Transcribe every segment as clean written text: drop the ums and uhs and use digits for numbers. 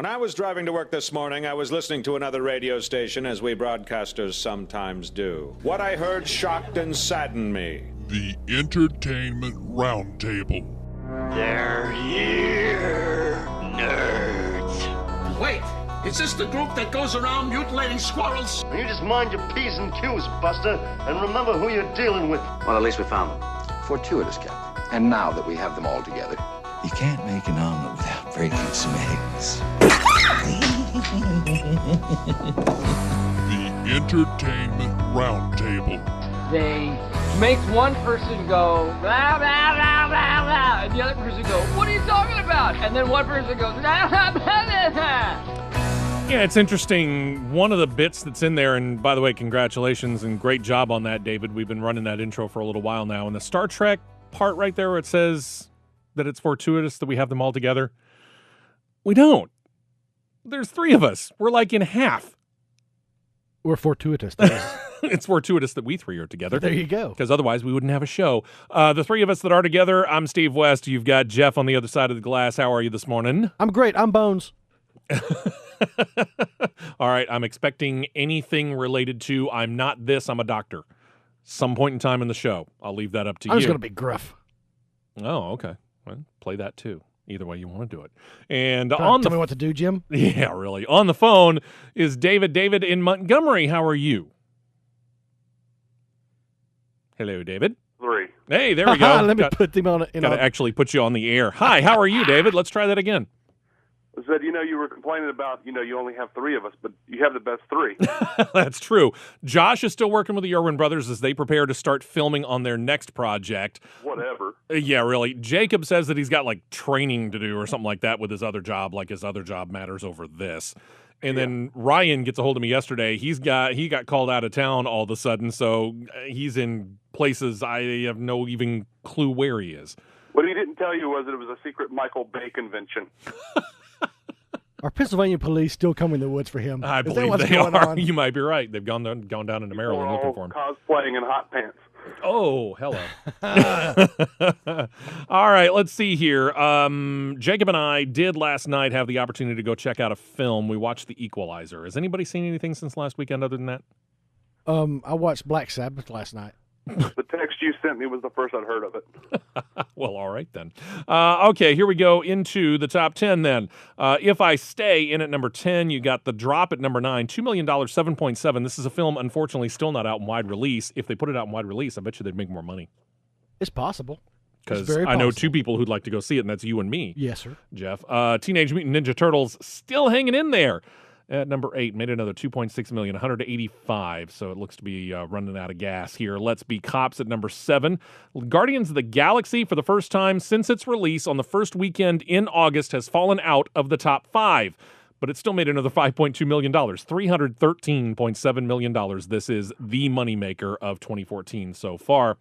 When I was driving to work this morning, I was listening to another radio station, as we broadcasters sometimes do. What I heard shocked and saddened me. The Entertainment Roundtable. They're here, nerds. Wait, is this the group that goes around mutilating squirrels? You just mind your P's and Q's, Buster, and remember who you're dealing with. Well, at least we found them. Fortuitous, Captain. And now that we have them all together, you can't make an omelet without breaking some eggs. The Entertainment Roundtable. They make one person go, blah, blah, blah, blah, blah, and the other person go, what are you talking about? And then one person goes, blah, blah, blah, blah. Yeah, it's interesting. One of the bits that's in there, and by the way, congratulations and great job on that, David. We've been running that intro for a little while now. And the Star Trek part right there where it says that it's fortuitous that we have them all together, we don't. There's three of us. We're like in half. We're fortuitous. It's fortuitous that we three are together. There you go. Because otherwise we wouldn't have a show. The three of us that are together, I'm Steve West. You've got Jeff on the other side of the glass. How are you this morning? I'm great. I'm Bones. All right. I'm expecting anything related to I'm not this, I'm a doctor. Some point in time in the show. I'll leave that up to you. I'm just going to be gruff. Oh, okay. Well, play that too. Either way you want to do it. And tell me what to do, Jim? Yeah, really. On the phone is David. David in Montgomery. How are you? Hello, David. 3. Hey, there we go. Let me put them on. Got to actually put you on the air. Hi, how are you, David? Let's try that again. I said, you were complaining about, you only have 3 of us, but you have the best 3. That's true. Josh is still working with the Irwin brothers as they prepare to start filming on their next project. Whatever. Yeah, really. Jacob says that he's got like training to do or something like that with his other job, like his other job matters over this. And then Ryan gets a hold of me yesterday. He got called out of town all of a sudden, so he's in places I have no even clue where he is. What he didn't tell you was that it was a secret Michael Bay convention. Are Pennsylvania police still coming in the woods for him? I believe they are. You might be right. They've gone down into Maryland looking for him. Cosplaying in hot pants. Oh, hello. All right, let's see here. Jacob and I did last night have the opportunity to go check out a film. We watched The Equalizer. Has anybody seen anything since last weekend other than that? I watched Black Sabbath last night. The text you sent me was the first I'd heard of it. Well, all right then. Okay, here we go into the top 10 then. If I Stay in at number 10, you got The Drop at number 9, $2 million, 7.7. This is a film, unfortunately, still not out in wide release. If they put it out in wide release, I bet you they'd make more money. It's possible. Because I know 2 people who'd like to go see it, and that's you and me. Yes, sir. Jeff. Teenage Mutant Ninja Turtles still hanging in there. At number 8, made another $2.6 million, 185. So it looks to be running out of gas here. Let's Be Cops at number 7. Guardians of the Galaxy, for the first time since its release on the first weekend in August, has fallen out of the top 5. But it still made another $5.2 million, $313.7 million. This is the moneymaker of 2014 so far.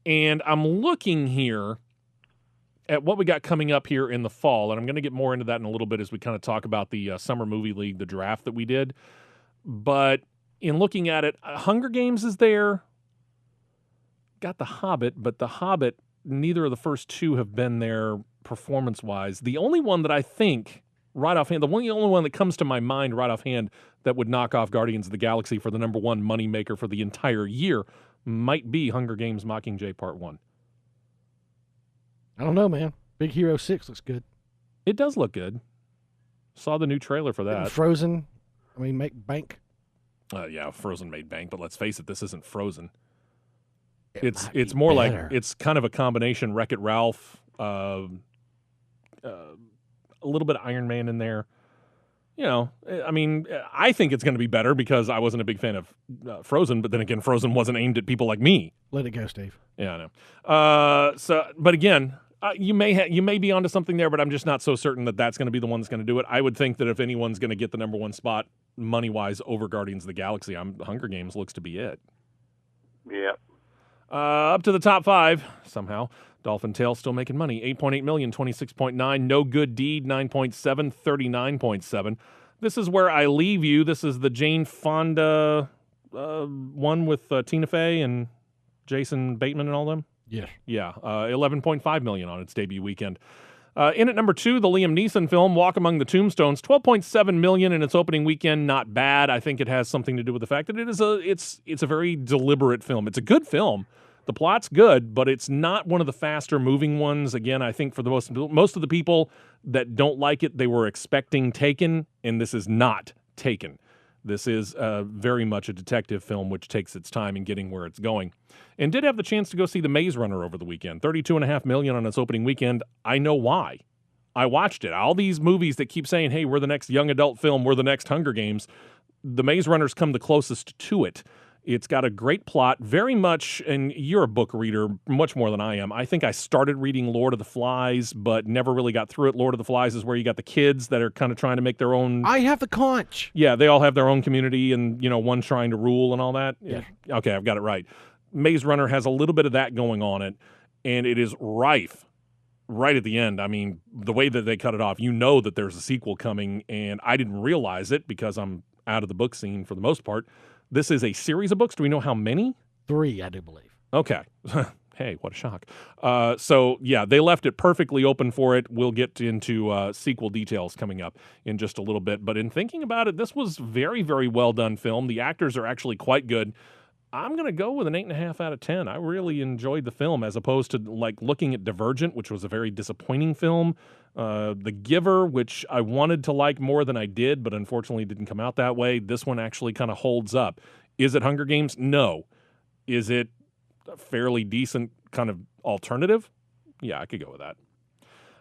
And I'm looking here at what we got coming up here in the fall, and I'm going to get more into that in a little bit as we kind of talk about the Summer Movie League, the draft that we did. But in looking at it, Hunger Games is there. Got The Hobbit, but The Hobbit, neither of the first 2 have been there performance-wise. The only one that I think, right offhand, the only one that comes to my mind right offhand that would knock off Guardians of the Galaxy for the number 1 moneymaker for the entire year might be Hunger Games Mockingjay Part 1. I don't know, man. Big Hero 6 looks good. It does look good. Saw the new trailer for that. And Frozen, make bank. Yeah, Frozen made bank, but let's face it, this isn't Frozen. It's more better. Like, it's kind of a combination Wreck-It Ralph, a little bit of Iron Man in there. I think it's going to be better because I wasn't a big fan of Frozen, but then again, Frozen wasn't aimed at people like me. Let it go, Steve. Yeah, I know. But again, you may be onto something there, but I'm just not so certain that that's going to be the one that's going to do it. I would think that if anyone's going to get the number 1 spot money-wise over Guardians of the Galaxy, Hunger Games looks to be it. Yeah. Up to the top 5 somehow. Dolphin Tale still making money. 8.8 million, 26.9. No Good Deed, 9.7, 39.7. This is Where I Leave You. This is the Jane Fonda one with Tina Fey and Jason Bateman and all them. Yes. Yeah. 11.5 million on its debut weekend. In at number 2, the Liam Neeson film Walk Among the Tombstones, $12.7 million in its opening weekend. Not bad. I think it has something to do with the fact that it's a very deliberate film. It's a good film. The plot's good, but it's not one of the faster moving ones. Again, I think for the most of the people that don't like it, they were expecting Taken, and this is not Taken. This is very much a detective film, which takes its time in getting where it's going. And did have the chance to go see The Maze Runner over the weekend. $32.5 million on its opening weekend. I know why. I watched it. All these movies that keep saying, hey, we're the next young adult film, we're the next Hunger Games, The Maze Runner's come the closest to it. It's got a great plot, very much, and you're a book reader much more than I am. I think I started reading Lord of the Flies, but never really got through it. Lord of the Flies is where you got the kids that are kind of trying to make their own... I have the conch. Yeah, they all have their own community and, one's trying to rule and all that. Yeah. Okay, I've got it right. Maze Runner has a little bit of that going on it, and it is rife right at the end. I mean, the way that they cut it off, that there's a sequel coming, and I didn't realize it because I'm out of the book scene for the most part. This is a series of books. Do we know how many? 3, I do believe. Okay. Hey, what a shock. So, yeah, they left it perfectly open for it. We'll get into sequel details coming up in just a little bit. But in thinking about it, this was very, very well done film. The actors are actually quite good. I'm going to go with an 8.5 out of 10. I really enjoyed the film as opposed to looking at Divergent, which was a very disappointing film. The Giver, which I wanted to like more than I did, but unfortunately didn't come out that way. This one actually kind of holds up. Is it Hunger Games? No. Is it a fairly decent kind of alternative? Yeah, I could go with that.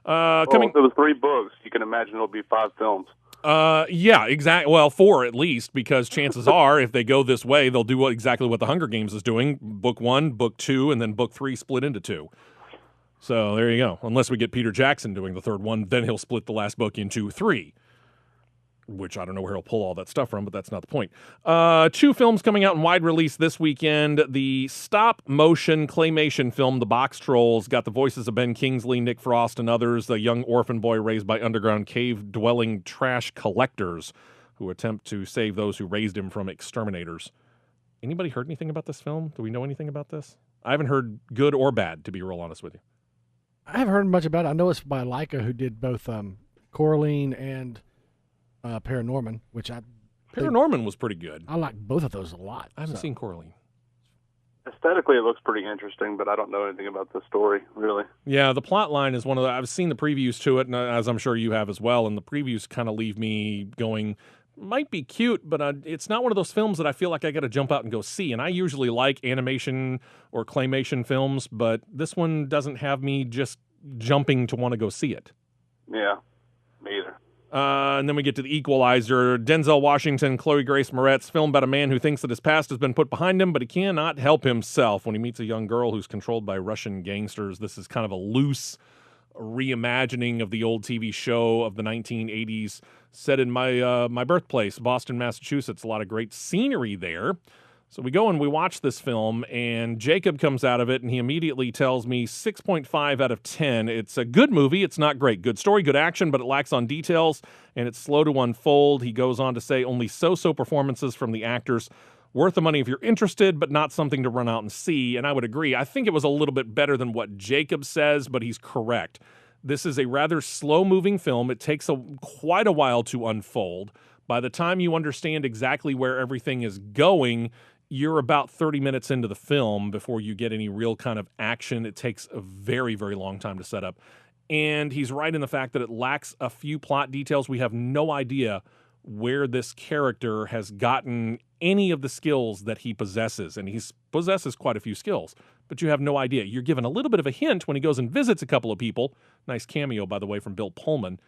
If it was 3 books, you can imagine it'll be 5 films. Yeah, exactly. Well, 4 at least, because chances are, if they go this way, they'll do exactly what the Hunger Games is doing. Book 1, book 2, and then book 3 split into 2. So there you go. Unless we get Peter Jackson doing the 3rd one, then he'll split the last book into 3, which I don't know where he'll pull all that stuff from, but that's not the point. 2 films coming out in wide release this weekend. The stop-motion claymation film, The Box Trolls, got the voices of Ben Kingsley, Nick Frost, and others, a young orphan boy raised by underground cave-dwelling trash collectors who attempt to save those who raised him from exterminators. Anybody heard anything about this film? Do we know anything about this? I haven't heard good or bad, to be real honest with you. I haven't heard much about it. I know it's by Leica, who did both Coraline and Paranorman, which Paranorman was pretty good. I like both of those a lot. I haven't seen Coraline. Aesthetically, it looks pretty interesting, but I don't know anything about the story, really. Yeah, the plot line is one of the... I've seen the previews to it, and as I'm sure you have as well, and the previews kind of leave me going, might be cute, but it's not one of those films that I feel like I got to jump out and go see, and I usually like animation or claymation films, but this one doesn't have me just jumping to want to go see it. Yeah, me either. And then we get to The Equalizer. Denzel Washington, Chloe Grace Moretz, film about a man who thinks that his past has been put behind him, but he cannot help himself when he meets a young girl who's controlled by Russian gangsters. This is kind of a loose reimagining of the old TV show of the 1980s, set in my birthplace, Boston, Massachusetts. A lot of great scenery there. So we go and we watch this film, and Jacob comes out of it, and he immediately tells me 6.5 out of 10. It's a good movie. It's not great. Good story, good action, but it lacks on details, and it's slow to unfold. He goes on to say only so-so performances from the actors. Worth the money if you're interested, but not something to run out and see, and I would agree. I think it was a little bit better than what Jacob says, but he's correct. This is a rather slow-moving film. It takes quite a while to unfold. By the time you understand exactly where everything is going, you're about 30 minutes into the film before you get any real kind of action. It takes a very, very long time to set up. And he's right in the fact that it lacks a few plot details. We have no idea where this character has gotten any of the skills that he possesses. And he possesses quite a few skills, but you have no idea. You're given a little bit of a hint when he goes and visits a couple of people. Nice cameo, by the way, from Bill Pullman.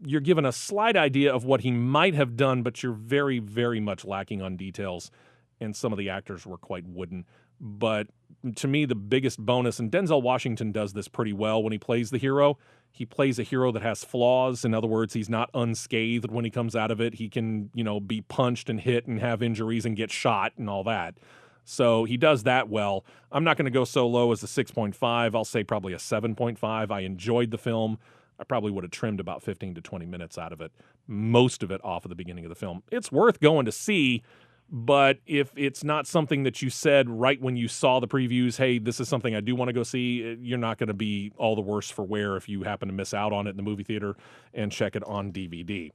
You're given a slight idea of what he might have done, but you're very, very much lacking on details, and some of the actors were quite wooden. But to me, the biggest bonus, and Denzel Washington does this pretty well when he plays the hero, he plays a hero that has flaws. In other words, he's not unscathed when he comes out of it. He can, be punched and hit and have injuries and get shot and all that. So he does that well. I'm not going to go so low as a 6.5. I'll say probably a 7.5. I enjoyed the film. I probably would have trimmed about 15 to 20 minutes out of it, most of it off at the beginning of the film. It's worth going to see, But if it's not something that you said right when you saw the previews, hey, this is something I do want to go see, you're not going to be all the worse for wear if you happen to miss out on it in the movie theater and check it on DVD.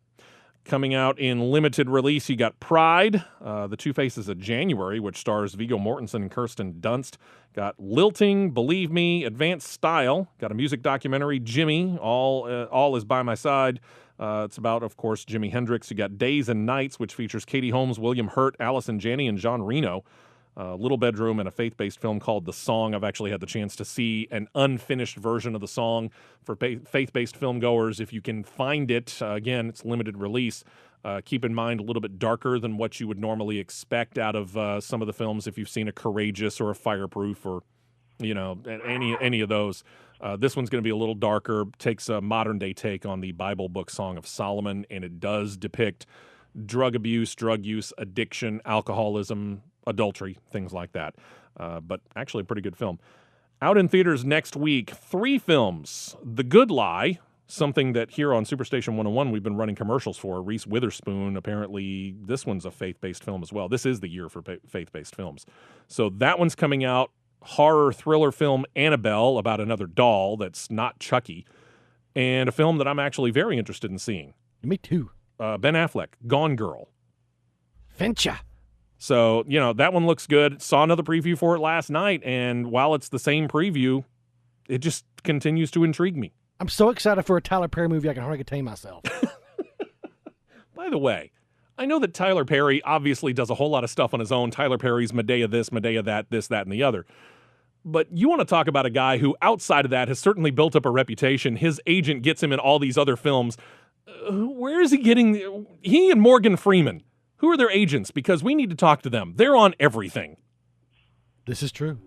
Coming out in limited release, you got Pride, The Two Faces of January, which stars Viggo Mortensen and Kirsten Dunst. Got Lilting, Believe Me, Advanced Style. Got a music documentary, Jimmy, All Is By My Side. It's about, of course, Jimi Hendrix. You got Days and Nights, which features Katie Holmes, William Hurt, Allison Janney, and John Reno. Little Bedroom, and a faith-based film called The Song. I've actually had the chance to see an unfinished version of The Song for faith-based filmgoers. If you can find it, again, it's limited release. Keep in mind a little bit darker than what you would normally expect out of some of the films if you've seen a Courageous or a Fireproof or, any of those. This one's going to be a little darker, takes a modern-day take on the Bible book Song of Solomon, and it does depict drug abuse, drug use, addiction, alcoholism, adultery, things like that. But actually a pretty good film. Out in theaters next week, 3 films. The Good Lie, something that here on Superstation 101 we've been running commercials for. Reese Witherspoon, apparently this one's a faith-based film as well. This is the year for faith-based films. So that one's coming out. Horror thriller film Annabelle, about another doll that's not Chucky. And a film that I'm actually very interested in seeing. Me too. Ben Affleck, Gone Girl. Fincha. So, that one looks good. Saw another preview for it last night, and while it's the same preview, it just continues to intrigue me. I'm so excited for a Tyler Perry movie I can hardly contain myself. By the way, I know that Tyler Perry obviously does a whole lot of stuff on his own. Tyler Perry's Medea this, Medea that, this, that, and the other. But you want to talk about a guy who, outside of that, has certainly built up a reputation. His agent gets him in all these other films. Where is he getting... He and Morgan Freeman. Who are their agents? Because we need to talk to them. They're on everything. This is true.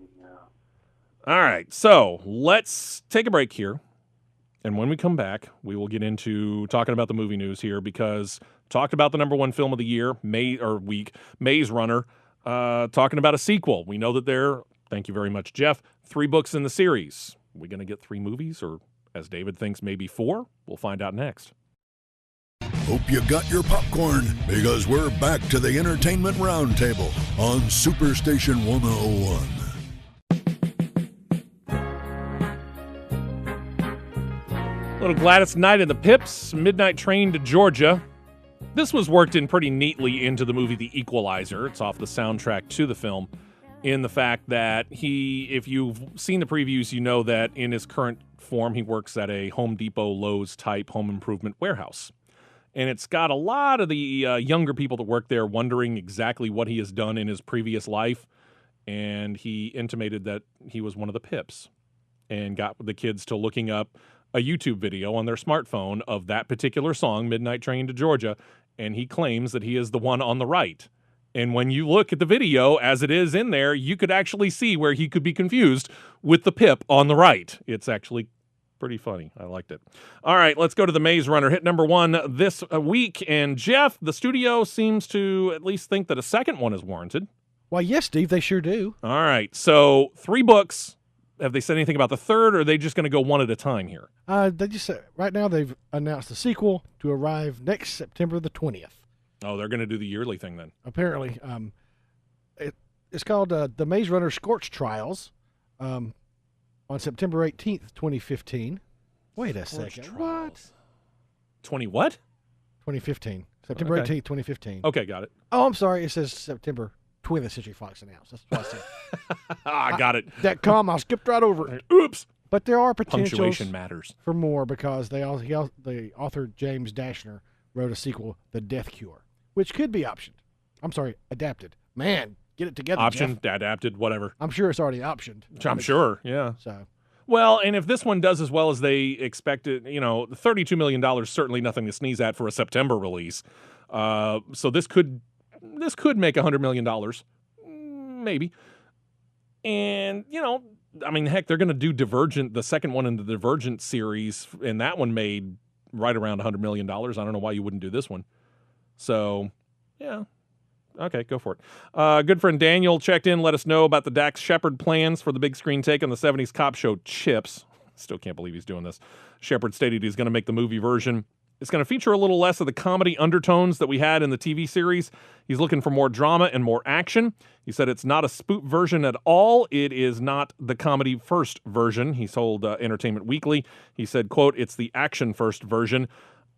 All right, so let's take a break here. And when we come back, we will get into talking about the movie news here because talked about the number 1 film of the year, Maze Runner, talking about a sequel. We know that there, thank you very much, Jeff, 3 books in the series. Are we going to get 3 movies or, as David thinks, maybe 4? We'll find out next. Hope you got your popcorn, because we're back to the Entertainment Roundtable on Superstation 101. Little Gladys Knight and the Pips, Midnight Train to Georgia. This was worked in pretty neatly into the movie The Equalizer. It's off the soundtrack to the film, in the fact that if you've seen the previews, you know that in his current form, he works at a Home Depot, Lowe's type home improvement warehouse. And it's got a lot of the younger people that work there wondering exactly what he has done in his previous life. And he intimated that he was one of the Pips and got the kids to looking up a YouTube video on their smartphone of that particular song, Midnight Train to Georgia. And he claims that he is the one on the right. And when you look at the video as it is in there, you could actually see where he could be confused with the Pip on the right. It's actually pretty funny. I liked it. All right, let's go to the Maze Runner. Hit number 1 this week. And Jeff, the studio seems to at least think that a second one is warranted. Why, yes, Steve, they sure do. All right, so 3 books. Have they said anything about the third, or are they just going to go one at a time here? They just said, right now they've announced the sequel to arrive next September the 20th. Oh, they're going to do the yearly thing then. Apparently. It's called The Maze Runner Scorch Trials. On September 18th, 2015. Wait a second. What? 20 what? 2015. September 18th, 2015. Okay, got it. Oh, I'm sorry. It says September 20th Century Fox announced. That's what I said. I got it. That comma, I skipped right over it. Oops. But there are potentials Punctuation matters. for more because the author James Dashner wrote a sequel, The Death Cure, which could be adapted. Man, get it together, Optioned, Jeff. adapted, whatever. I'm sure it's already optioned. I'm sure, yeah. So, well, and if this one does as well as they expected, $32 million is certainly nothing to sneeze at for a September release. So this could make $100 million, maybe. And, heck, they're going to do Divergent, the second one in the Divergent series, and that one made right around $100 million. I don't know why you wouldn't do this one. So, yeah. Okay, go for it. Good friend Daniel checked in, let us know about the Dax Shepard plans for the big screen take on the 70s cop show Chips. Still can't believe he's doing this. Shepard stated he's going to make the movie version It's going to feature a little less of the comedy undertones that we had in the TV series. He's looking for more drama and more action. He said it's not a spoof version at all. It is not the comedy first version. He told Entertainment Weekly. He said, quote, it's the action first version.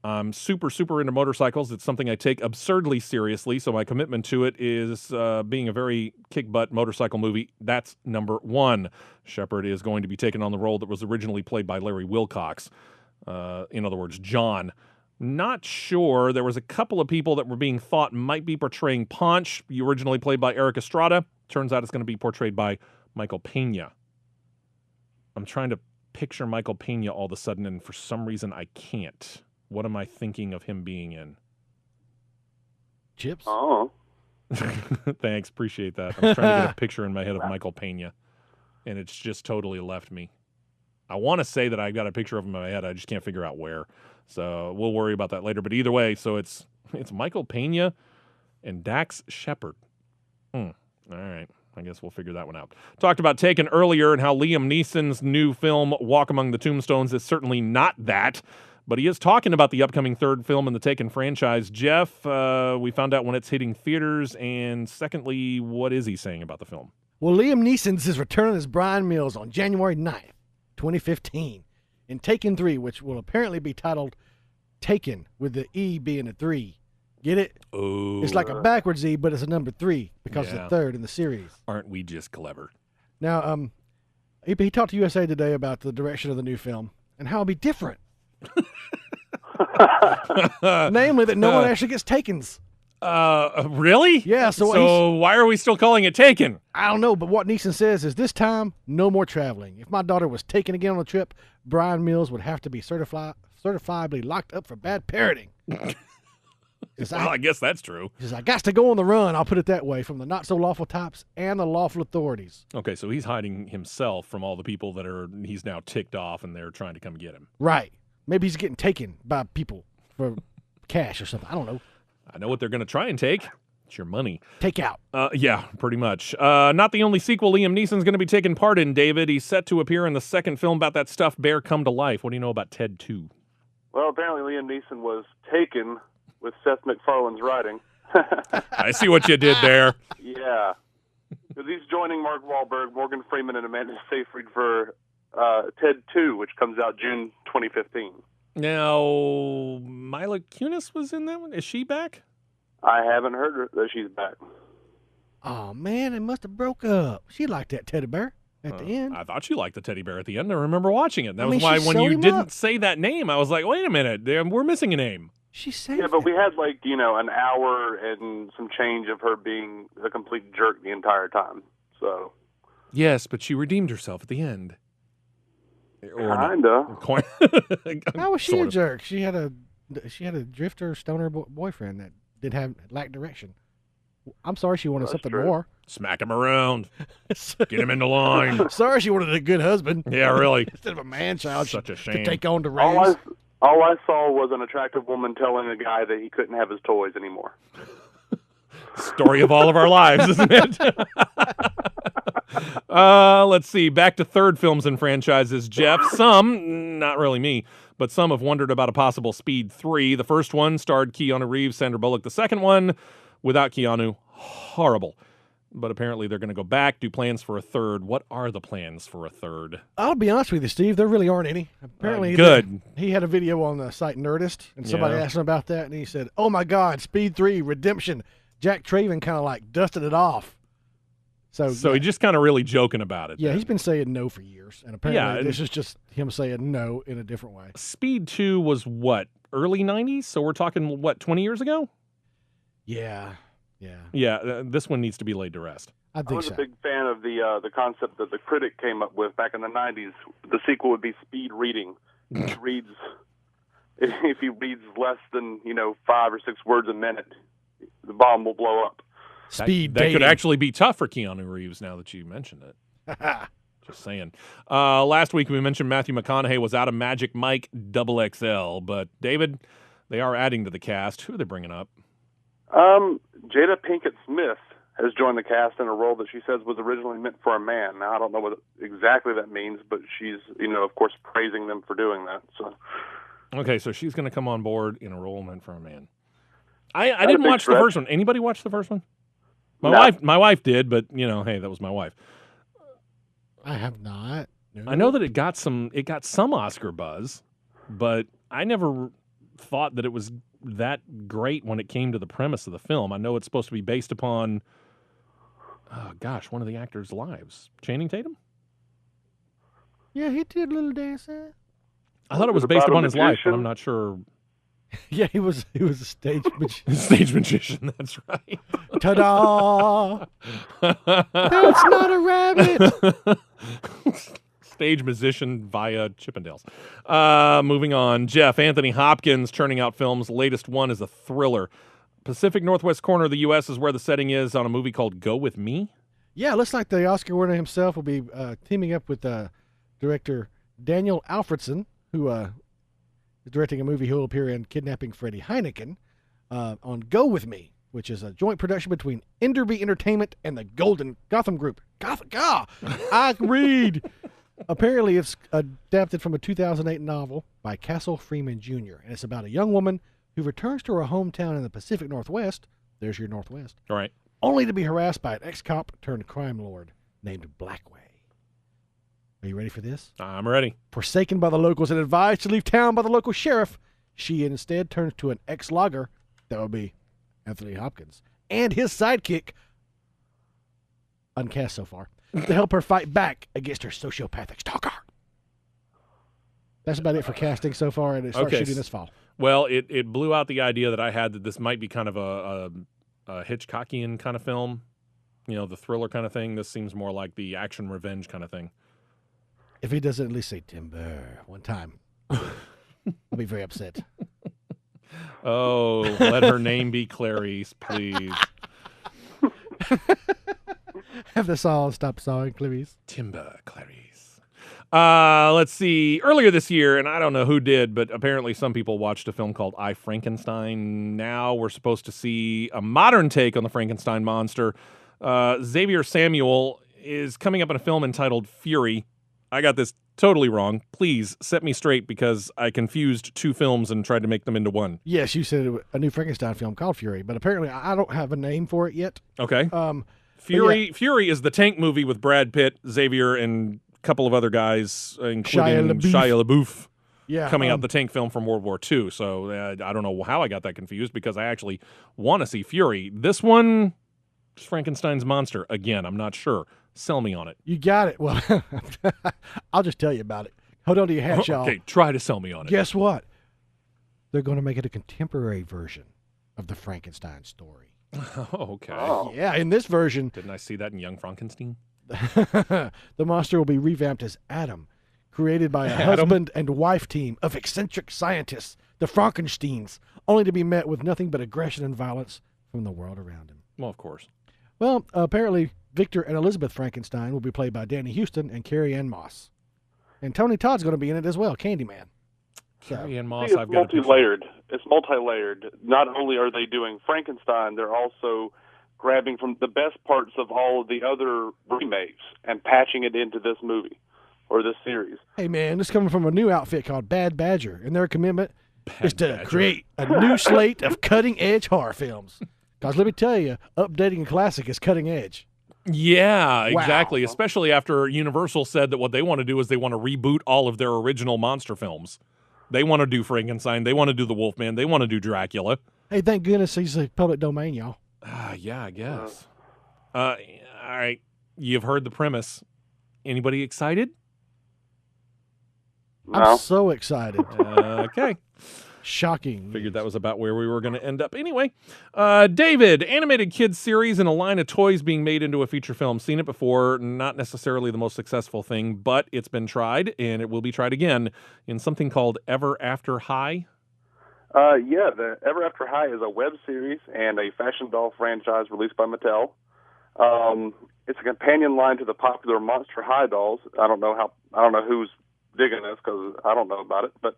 I'm super, super into motorcycles. It's something I take absurdly seriously, so my commitment to it is being a very kick-butt motorcycle movie. That's number one. Shepard is going to be taking on the role that was originally played by Larry Wilcox. In other words, John. Not sure. There was a couple of people that were being thought might be portraying Ponch, originally played by Eric Estrada. Turns out it's going to be portrayed by Michael Pena. I'm trying to picture Michael Pena all of a sudden, and for some reason I can't. What am I thinking of him being in? Chips? Oh. Thanks. Appreciate that. I'm trying to get a picture in my head of Michael Pena, and it's just totally left me. I want to say that I got a picture of him in my head. I just can't figure out where. So we'll worry about that later. But either way, so it's Michael Pena and Dax Shepard. All right. I guess we'll figure that one out. Talked about Taken earlier and how Liam Neeson's new film, Walk Among the Tombstones, is certainly not that. But he is talking about the upcoming third film in the Taken franchise. Jeff, we found out when it's hitting theaters. And secondly, what is he saying about the film? Well, Liam Neeson's is returning as Brian Mills on January 9th, 2015. In Taken 3, which will apparently be titled Taken, with the E being a 3. Get it? Oh. It's like a backwards E, but it's a number 3 because it's the third in the series. Aren't we just clever? Now, he talked to USA Today about the direction of the new film and how it'll be different. Namely, that no one actually gets takens. Really? Yeah. So why are we still calling it Taken? I don't know, but what Neeson says is this time, no more traveling. If my daughter was taken again on a trip, Brian Mills would have to be certifiably locked up for bad parenting. Well, I guess that's true. He says, I got to go on the run, I'll put it that way, from the not-so-lawful types and the lawful authorities. Okay, so he's hiding himself from all the people that he's now ticked off and they're trying to come get him. Right. Maybe he's getting taken by people for cash or something. I don't know. I know what they're going to try and take. It's your money. Take out. Yeah, pretty much. Not the only sequel Liam Neeson's going to be taking part in, David. He's set to appear in the second film about that stuffed bear come to life. What do you know about Ted 2? Well, apparently Liam Neeson was taken with Seth MacFarlane's writing. I see what you did there. Yeah. Because he's joining Mark Wahlberg, Morgan Freeman, and Amanda Seyfried for Ted 2, which comes out June 2015. Now, Mila Kunis was in that one. Is she back? I haven't heard that she's back. Oh, man, they must have broke up. She liked that teddy bear at the end. I thought she liked the teddy bear at the end. I remember watching it. That was she why when sewed you him didn't up. say that name, I was like, wait a minute, we're missing a name. She saved Yeah, but it. we had, an hour and some change of her being a complete jerk the entire time. So. Yes, but she redeemed herself at the end. Kinda. How was she Sort a of. jerk? She had a drifter stoner boyfriend that lacked direction. I'm sorry she wanted something more. Smack him around. Get him into line. Sorry she wanted a good husband. Yeah, really. Instead of a man-child Such a to shame. take on to raise. All I saw was an attractive woman telling a guy that he couldn't have his toys anymore. Story of all of our lives, isn't it? Let's see. Back to third films and franchises, Jeff. Some, not really me, but some have wondered about a possible Speed 3. The first one starred Keanu Reeves, Sandra Bullock. The second one, without Keanu, horrible. But apparently they're going to go back, do plans for a third. What are the plans for a third? I'll be honest with you, Steve. There really aren't any. Apparently, good. He had a video on the site Nerdist, and somebody Yeah. asked him about that, and he said, "Oh my God, Speed 3 Redemption." Jack Traven kind of dusted it off. So he's just kind of really joking about it. Yeah, then. he's been saying no for years, and apparently Yeah, this is just him saying no in a different way. Speed 2 was what, early 90s? So we're talking, what, 20 years ago? Yeah. Yeah, this one needs to be laid to rest. I I was a big fan of the concept that the critic came up with back in the 90s. The sequel would be Speed Reading. He reads, if he reads less than 5 or 6 words a minute, the bomb will blow up. Speed that dating. could actually be tough for Keanu Reeves now that you mentioned it. Just saying. Last week we mentioned Matthew McConaughey was out of Magic Mike XXL, but David, they are adding to the cast. Who are they bringing up? Jada Pinkett Smith has joined the cast in a role that she says was originally meant for a man. Now, I don't know what exactly that means, but she's, of course, praising them for doing that. So, Okay, so she's going to come on board in a role meant for a man. I didn't watch the first one. Anybody watch the first one? My wife did, but hey, that was my wife. I have not. No. I know that it got some Oscar buzz, but I never thought that it was that great when it came to the premise of the film. I know it's supposed to be based upon, one of the actors' lives. Channing Tatum? Yeah, he did a little dance. I thought it was based upon his life, but I'm not sure. Yeah, he was a stage magician. Stage magician, that's right. Ta-da! That's not a rabbit! Stage musician via Chippendales. Moving on. Jeff, Anthony Hopkins churning out films. Latest one is a thriller. Pacific Northwest corner of the U.S. is where the setting is on a movie called Go With Me. Yeah, looks like the Oscar winner himself will be teaming up with director Daniel Alfredson, who is directing a movie who will appear in Kidnapping Freddie Heineken on Go With Me, which is a joint production between Enderby Entertainment and the Gotham Group. I can read. Apparently, it's adapted from a 2008 novel by Castle Freeman Jr., and it's about a young woman who returns to her hometown in the Pacific Northwest. There's your Northwest. All right. Only to be harassed by an ex-cop turned crime lord named Blackway. Are you ready for this? I'm ready. Forsaken by the locals and advised to leave town by the local sheriff, she instead turns to an ex-logger, that would be Anthony Hopkins, and his sidekick, uncast so far, to help her fight back against her sociopathic stalker. That's about it for casting so far, and it starts shooting this fall. Well, it blew out the idea that I had that this might be kind of a Hitchcockian kind of film, the thriller kind of thing. This seems more like the action revenge kind of thing. If he doesn't at least say Timber one time, I'll be very upset. Oh, let her name be Clarice, please. Have the song stop sawing, Clarice. Timber, Clarice. Let's see. Earlier this year, and I don't know who did, but apparently some people watched a film called I, Frankenstein. Now we're supposed to see a modern take on the Frankenstein monster. Xavier Samuel is coming up in a film entitled Fury. I got this totally wrong. Please set me straight because I confused two films and tried to make them into one. Yes, you said a new Frankenstein film called Fury, but apparently I don't have a name for it yet. Okay. Fury is the tank movie with Brad Pitt, Xavier, and a couple of other guys, including Shia LaBeouf. Yeah, coming out the tank film from World War II. So I don't know how I got that confused because I actually want to see Fury. This one, Frankenstein's monster. Again, I'm not sure. Sell me on it. You got it. Well, I'll just tell you about it. Hold on to your hat, y'all. Okay, try to sell me on it. Guess what? They're going to make it a contemporary version of the Frankenstein story. Okay. Yeah, in this version. Didn't I see that in Young Frankenstein? The monster will be revamped as Adam, created by a husband and wife team of eccentric scientists, the Frankensteins, only to be met with nothing but aggression and violence from the world around him. Well, of course. Well, apparently Victor and Elizabeth Frankenstein will be played by Danny Houston and Carrie Ann Moss. And Tony Todd's going to be in it as well, Candyman. Carrie Ann Moss, I've got multi-layered. It's multi-layered. Not only are they doing Frankenstein, they're also grabbing from the best parts of all of the other remakes and patching it into this movie or this series. Hey, man, this is coming from a new outfit called Bad Badger, and their commitment is to create a new slate of cutting-edge horror films. Because let me tell you, updating a classic is cutting edge. Yeah, exactly. Wow. Especially after Universal said that what they want to do is they want to reboot all of their original monster films. They want to do Frankenstein. They want to do the Wolfman. They want to do Dracula. Hey, thank goodness he's a public domain, y'all. Yeah, I guess. All right. You've heard the premise. Anybody excited? No. I'm so excited. Okay. Shocking. Figured that was about where we were going to end up. Anyway, David, animated kids series and a line of toys being made into a feature film. Seen it before. Not necessarily the most successful thing, but it's been tried, and it will be tried again in something called Ever After High. Yeah, the Ever After High is a web series and a fashion doll franchise released by Mattel. It's a companion line to the popular Monster High dolls. I don't know who's digging this because I don't know about it, but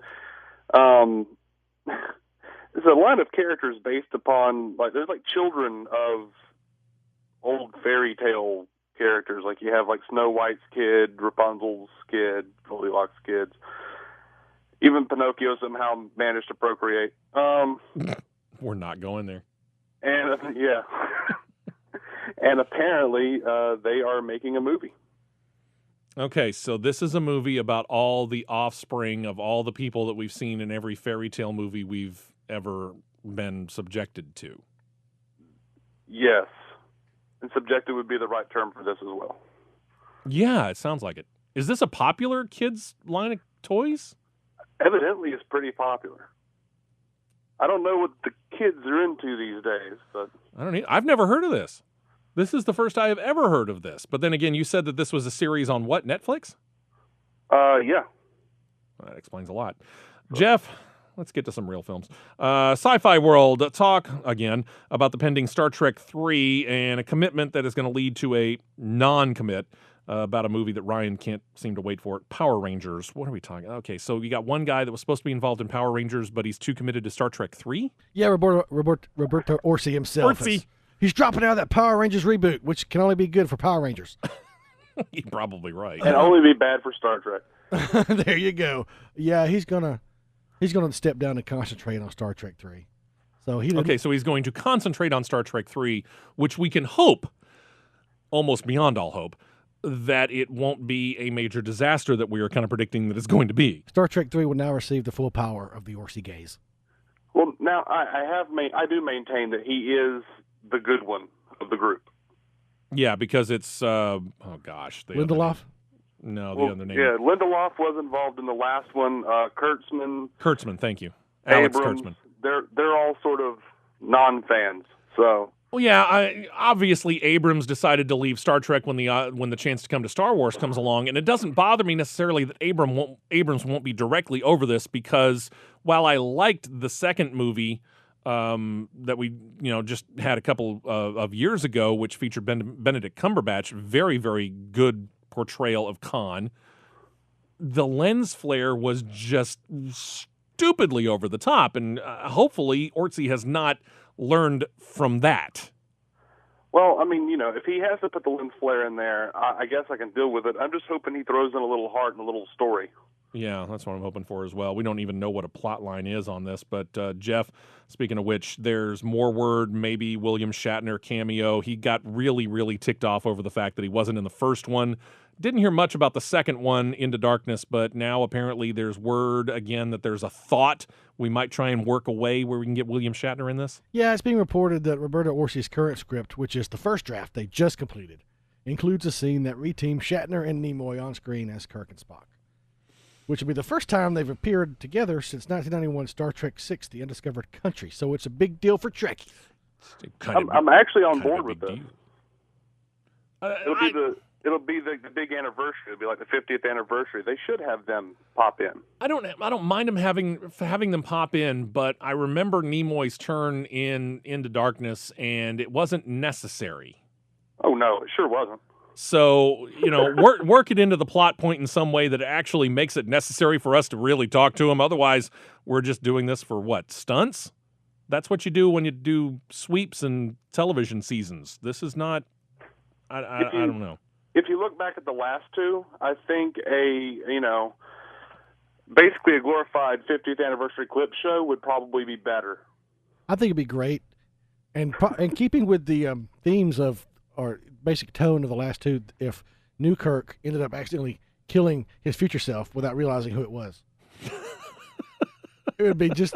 it's a line of characters based upon there's children of old fairy tale characters. Like you have Snow White's kid, Rapunzel's kid, Goldilocks kids. Even Pinocchio somehow managed to procreate. We're not going there. And yeah, and apparently they are making a movie. Okay, so this is a movie about all the offspring of all the people that we've seen in every fairy tale movie we've ever been subjected to. Yes, and subjective would be the right term for this as well. Yeah, it sounds like it. Is this a popular kids line of toys? Evidently, it's pretty popular. I don't know what the kids are into these days, but I've never heard of this. This is the first I have ever heard of this. But then again, you said that this was a series on what, Netflix? Yeah. That explains a lot. Jeff, let's get to some real films. Sci-Fi World, talk again about the pending Star Trek 3 and a commitment that is going to lead to a non-commit about a movie that Ryan can't seem to wait for. Power Rangers. What are we talking? Okay, so you got one guy that was supposed to be involved in Power Rangers, but he's too committed to Star Trek 3? Yeah, Roberto Orci himself. He's dropping out of that Power Rangers reboot, which can only be good for Power Rangers. You're probably right. And only be bad for Star Trek. There you go. Yeah, he's gonna step down and concentrate on Star Trek 3. So so he's going to concentrate on Star Trek 3, which we can hope, almost beyond all hope, that it won't be a major disaster that we are kind of predicting that it's going to be. Star Trek 3 will now receive the full power of the Orci gaze. Well, now I do maintain that he is the good one of the group. Yeah, because it's Lindelof? No, the other name. Yeah, Lindelof was involved in the last one. Kurtzman, thank you. Alex Abrams, Kurtzman. They're all sort of non-fans. So. Well, yeah, obviously Abrams decided to leave Star Trek when the chance to come to Star Wars comes along, and it doesn't bother me necessarily that Abrams won't be directly over this, because while I liked the second movie that we just had a couple of years ago, which featured Benedict Cumberbatch, very, very good portrayal of Khan, the lens flare was just stupidly over the top, and hopefully Orci has not learned from that. Well, I mean, if he has to put the lens flare in there, I guess I can deal with it. I'm just hoping he throws in a little heart and a little story. Yeah, that's what I'm hoping for as well. We don't even know what a plot line is on this, but Jeff, speaking of which, there's more word, maybe William Shatner cameo. He got really, really ticked off over the fact that he wasn't in the first one. Didn't hear much about the second one, Into Darkness, but now apparently there's word again that there's a thought we might try and work a way where we can get William Shatner in this. Yeah, it's being reported that Roberto Orci's current script, which is the first draft they just completed, includes a scene that reteams Shatner and Nimoy on screen as Kirk and Spock, which will be the first time they've appeared together since 1991 Star Trek VI, The Undiscovered Country. So it's a big deal for Trekkies. I'm actually on board with this. It'll be the big anniversary. It'll be like the 50th anniversary. They should have them pop in. I don't mind them having them pop in, but I remember Nimoy's turn in Into Darkness, and it wasn't necessary. Oh no, it sure wasn't. So, work it into the plot point in some way that actually makes it necessary for us to really talk to him. Otherwise, we're just doing this for what? Stunts? That's what you do when you do sweeps and television seasons. This is not, I don't know. If you look back at the last two, I think basically a glorified 50th anniversary clip show would probably be better. I think it'd be great. And keeping with the themes of, or basic tone of the last two, if Newkirk ended up accidentally killing his future self without realizing who it was. It would be just,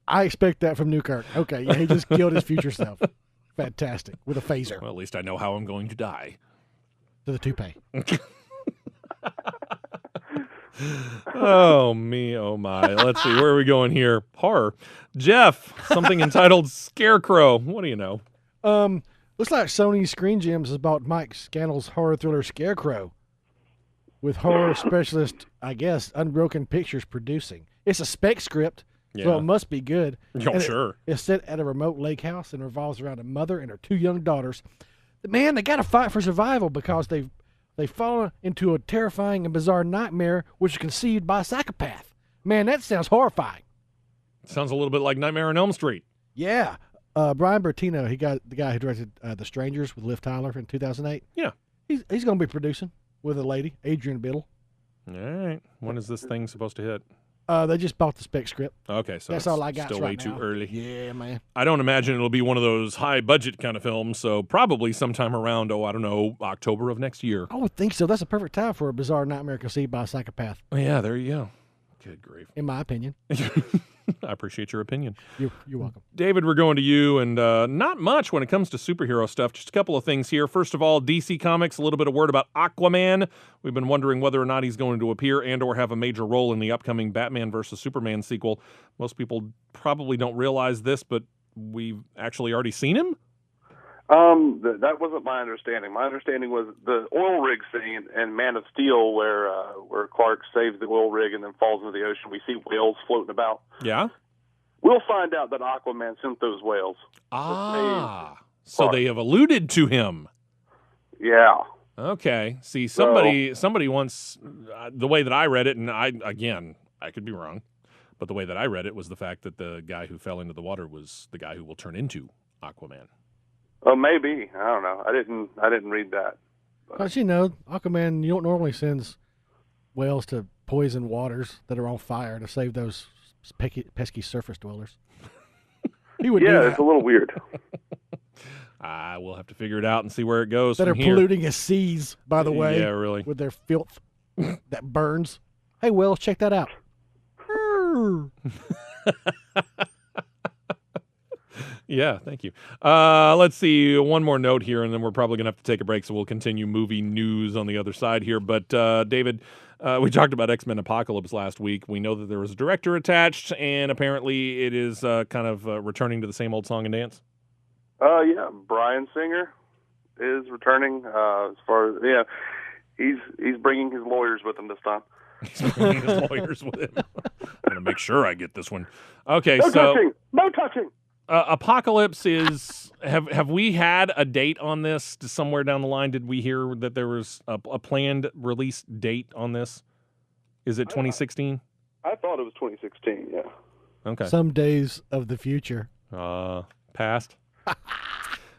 I expect that from Newkirk. Okay, yeah, he just killed his future self. Fantastic. With a phaser. Well, at least I know how I'm going to die. To the toupee. Oh, me, oh, my. Let's see. Where are we going here? Horror. Jeff, something entitled Scarecrow. What do you know? Looks like Sony Screen Gems has bought Mike Scannell's horror thriller Scarecrow, with horror specialist, I guess, Unbroken Pictures producing. It's a spec script, so it must be good. Oh, sure. It's set at a remote lake house and revolves around a mother and her two young daughters. Man, they got to fight for survival because they've fallen into a terrifying and bizarre nightmare which is conceived by a psychopath. Man, that sounds horrifying. Sounds a little bit like Nightmare on Elm Street. Yeah. Brian Bertino, he got the guy who directed The Strangers with Liv Tyler in 2008. Yeah. He's going to be producing with a lady, Adrian Biddle. All right. When is this thing supposed to hit? They just bought the spec script. Okay, so that's it's all I got. Still way too early. Yeah, man. I don't imagine it'll be one of those high budget kind of films. So probably sometime around October of next year. I would think so. That's a perfect time for a bizarre nightmare conceived by a psychopath. Oh, yeah, there you go. Good grief. In my opinion. I appreciate your opinion. You're welcome. David, we're going to you, and not much when it comes to superhero stuff. Just a couple of things here. First of all, DC Comics, a little bit of word about Aquaman. We've been wondering whether or not he's going to appear and or have a major role in the upcoming Batman vs. Superman sequel. Most people probably don't realize this, but we've actually already seen him? That wasn't my understanding. My understanding was the oil rig scene in Man of Steel where Clark saves the oil rig and then falls into the ocean. We see whales floating about. Yeah? We'll find out that Aquaman sent those whales. So they have alluded to him. Yeah. Okay. See, somebody once, the way that I read it, and I could be wrong, but the way that I read it was the fact that the guy who fell into the water was the guy who will turn into Aquaman. Oh, maybe. I don't know. I didn't read that. But Aquaman, you don't normally sends whales to poison waters that are on fire to save those pesky surface dwellers. He would do that. It's a little weird. We'll have to figure it out and see where it goes that from are here. Polluting his seas, by the way. Yeah, really. With their filth that burns. Hey, whales, check that out. Yeah, thank you. Let's see, one more note here, and then we're probably going to have to take a break, so we'll continue movie news on the other side here. But, David, we talked about X-Men Apocalypse last week. We know that there was a director attached, and apparently it is kind of returning to the same old song and dance. Yeah, Bryan Singer is returning. He's bringing his lawyers with him this time. He's bringing his lawyers with him. I'm going to make sure I get this one. Okay, No touching! Apocalypse is. Have we had a date on this? Somewhere down the line, did we hear that there was a planned release date on this? Is it 2016? I thought it was 2016. Yeah. Okay. Some days of the future. Past.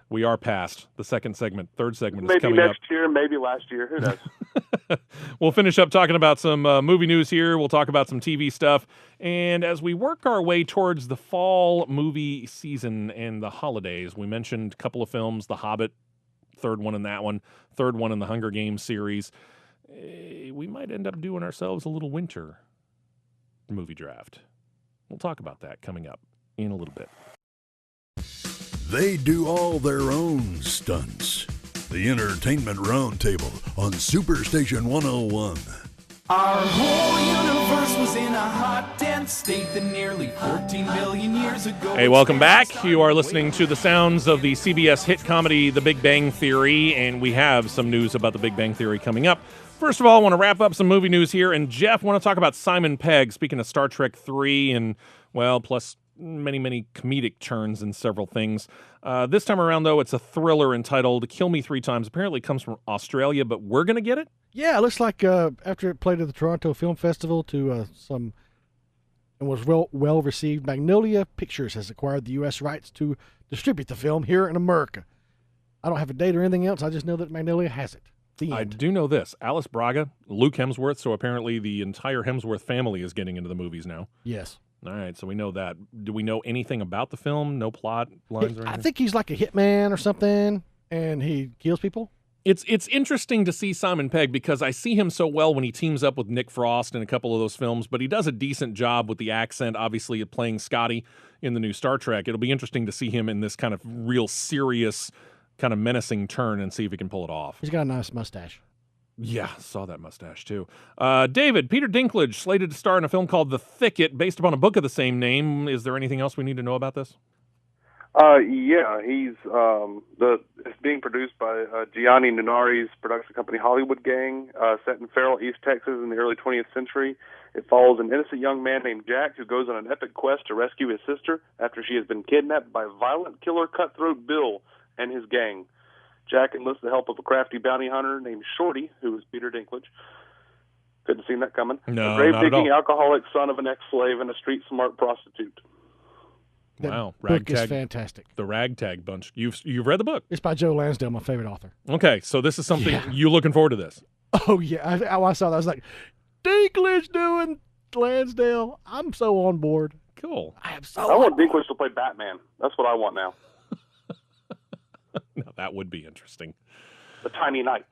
We are past the second segment. Third segment is maybe coming up. Maybe next year, maybe last year. Who knows? We'll finish up talking about some movie news here. We'll talk about some TV stuff. And as we work our way towards the fall movie season and the holidays, we mentioned a couple of films, The Hobbit, third one in that one, third one in the Hunger Games series. We might end up doing ourselves a little winter movie draft. We'll talk about that coming up in a little bit. They do all their own stunts. The Entertainment Roundtable on Superstation 101. Our whole universe was in a hot, dense state that nearly 14 billion years ago. Hey, welcome back. You are listening to the sounds of the CBS hit comedy The Big Bang Theory, and we have some news about The Big Bang Theory coming up. First of all, I want to wrap up some movie news here, and Jeff, I want to talk about Simon Pegg, speaking of Star Trek 3 and, well, plus many comedic turns and several things. This time around, though, it's a thriller entitled Kill Me Three Times. Apparently it comes from Australia, but we're going to get it? Yeah, it looks like after it played at the Toronto Film Festival and was well received, Magnolia Pictures has acquired the U.S. rights to distribute the film here in America. I don't have a date or anything else. I just know that Magnolia has it. I do know this. Alice Braga, Luke Hemsworth, so apparently the entire Hemsworth family is getting into the movies now. Yes. All right, so we know that. Do we know anything about the film? No plot lines or anything? I think he's like a hitman or something, and he kills people. It's interesting to see Simon Pegg because I see him so well when he teams up with Nick Frost in a couple of those films, but he does a decent job with the accent, obviously playing Scotty in the new Star Trek. It'll be interesting to see him in this kind of real serious, kind of menacing turn and see if he can pull it off. He's got a nice mustache. Yeah, saw that mustache too. David, Peter Dinklage slated to star in a film called The Thicket based upon a book of the same name. Is there anything else we need to know about this? Yeah, it's being produced by Gianni Nunari's production company Hollywood Gang, set in Farrell, East Texas in the early 20th century. It follows an innocent young man named Jack who goes on an epic quest to rescue his sister after she has been kidnapped by violent killer cutthroat Bill and his gang. Jack enlists the help of a crafty bounty hunter named Shorty, who is Peter Dinklage. Couldn't have seen that coming. No, a grave-digging not at all. alcoholic son of an ex-slave and a street-smart prostitute. Wow, book is fantastic. The Ragtag Bunch. You've read the book? It's by Joe Lansdale, my favorite author. Okay, so this is something you looking forward to this? Oh yeah, I saw that. I was like, Dinklage doing Lansdale. I'm so on board. Cool. I want Dinklage to play Batman. That's what I want now. Now, that would be interesting. The Tiny Knight.